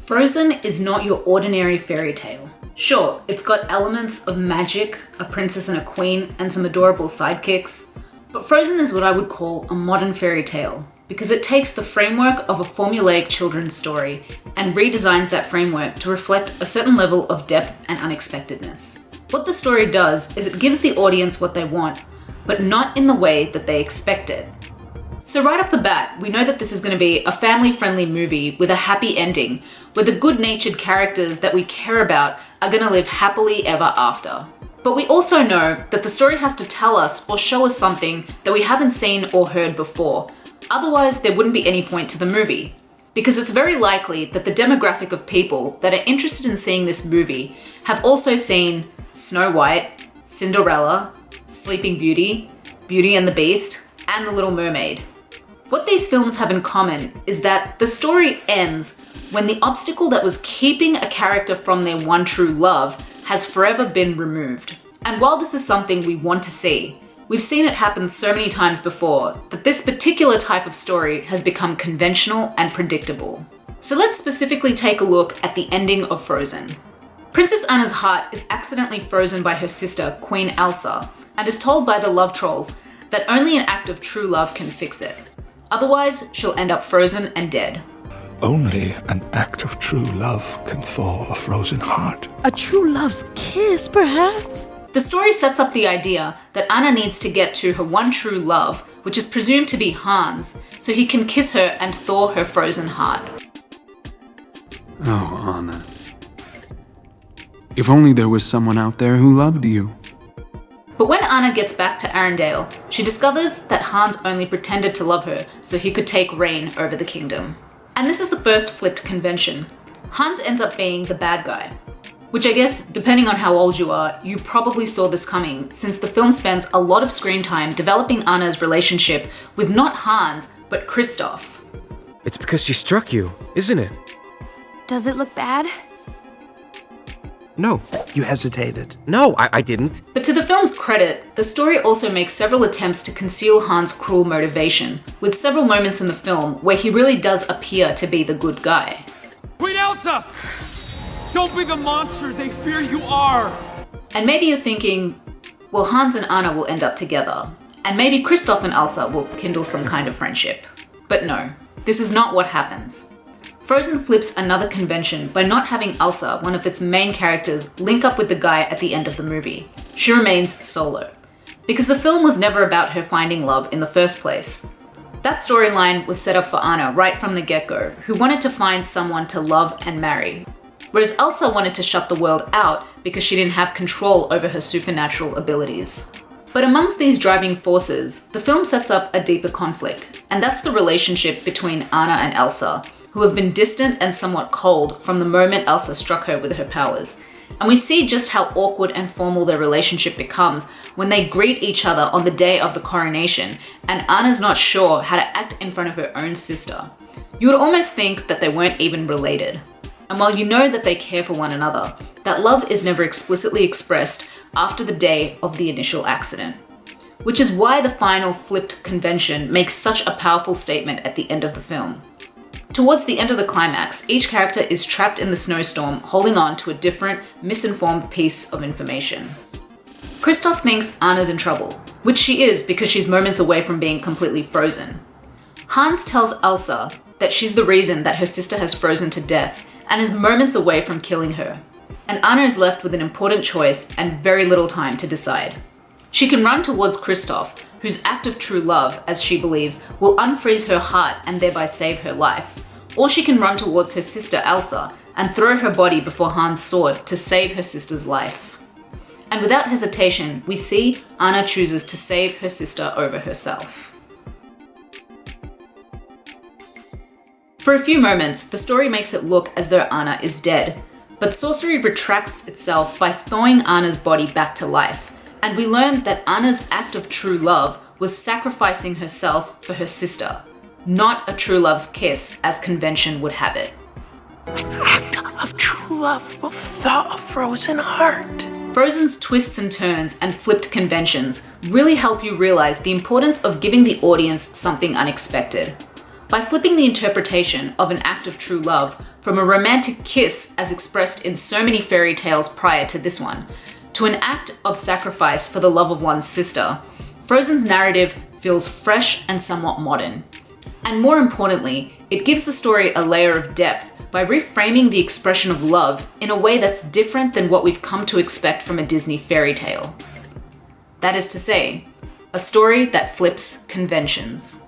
Frozen is not your ordinary fairy tale. Sure, it's got elements of magic, a princess and a queen, and some adorable sidekicks, but Frozen is what I would call a modern fairy tale, because it takes the framework of a formulaic children's story and redesigns that framework to reflect a certain level of depth and unexpectedness. What the story does is it gives the audience what they want, but not in the way that they expect it. So right off the bat, we know that this is going to be a family-friendly movie with a happy ending, where the good-natured characters that we care about are going to live happily ever after. But we also know that the story has to tell us or show us something that we haven't seen or heard before. Otherwise, there wouldn't be any point to the movie. Because it's very likely that the demographic of people that are interested in seeing this movie have also seen Snow White, Cinderella, Sleeping Beauty, Beauty and the Beast, and The Little Mermaid. What these films have in common is that the story ends when the obstacle that was keeping a character from their one true love has forever been removed. And while this is something we want to see, we've seen it happen so many times before that this particular type of story has become conventional and predictable. So let's specifically take a look at the ending of Frozen. Princess Anna's heart is accidentally frozen by her sister, Queen Elsa, and is told by the love trolls that only an act of true love can fix it. Otherwise, she'll end up frozen and dead. Only an act of true love can thaw a frozen heart. A true love's kiss, perhaps? The story sets up the idea that Anna needs to get to her one true love, which is presumed to be Hans, so he can kiss her and thaw her frozen heart. Oh, Anna. If only there was someone out there who loved you. But when Anna gets back to Arendelle, she discovers that Hans only pretended to love her so he could take reign over the kingdom. And this is the first flipped convention. Hans ends up being the bad guy. Which I guess, depending on how old you are, you probably saw this coming, since the film spends a lot of screen time developing Anna's relationship with not Hans, but Kristoff. It's because she struck you, isn't it? Does it look bad? No. You hesitated. No, I didn't. But to the film's credit, the story also makes several attempts to conceal Hans' cruel motivation, with several moments in the film where he really does appear to be the good guy. Queen Elsa! Don't be the monster they fear you are! And maybe you're thinking, well, Hans and Anna will end up together, and maybe Kristoff and Elsa will kindle some kind of friendship. But no, this is not what happens. Frozen flips another convention by not having Elsa, one of its main characters, link up with the guy at the end of the movie. She remains solo. Because the film was never about her finding love in the first place. That storyline was set up for Anna right from the get-go, who wanted to find someone to love and marry. Whereas Elsa wanted to shut the world out because she didn't have control over her supernatural abilities. But amongst these driving forces, the film sets up a deeper conflict, and that's the relationship between Anna and Elsa, who have been distant and somewhat cold from the moment Elsa struck her with her powers. And we see just how awkward and formal their relationship becomes when they greet each other on the day of the coronation, and Anna's not sure how to act in front of her own sister. You would almost think that they weren't even related. And while you know that they care for one another, that love is never explicitly expressed after the day of the initial accident. Which is why the final flipped convention makes such a powerful statement at the end of the film. Towards the end of the climax, each character is trapped in the snowstorm, holding on to a different, misinformed piece of information. Kristoff thinks Anna's in trouble, which she is because she's moments away from being completely frozen. Hans tells Elsa that she's the reason that her sister has frozen to death and is moments away from killing her. And Anna is left with an important choice and very little time to decide. She can run towards Kristoff, whose act of true love, as she believes, will unfreeze her heart and thereby save her life. Or she can run towards her sister Elsa and throw her body before Hans' sword to save her sister's life. And without hesitation, we see Anna chooses to save her sister over herself. For a few moments, the story makes it look as though Anna is dead, but sorcery retracts itself by thawing Anna's body back to life. And we learned that Anna's act of true love was sacrificing herself for her sister, not a true love's kiss as convention would have it. An act of true love will thaw a frozen heart. Frozen's twists and turns and flipped conventions really help you realize the importance of giving the audience something unexpected. by flipping the interpretation of an act of true love from a romantic kiss as expressed in so many fairy tales prior to this one, to an act of sacrifice for the love of one's sister, Frozen's narrative feels fresh and somewhat modern. And more importantly, it gives the story a layer of depth by reframing the expression of love in a way that's different than what we've come to expect from a Disney fairy tale. That is to say, a story that flips conventions.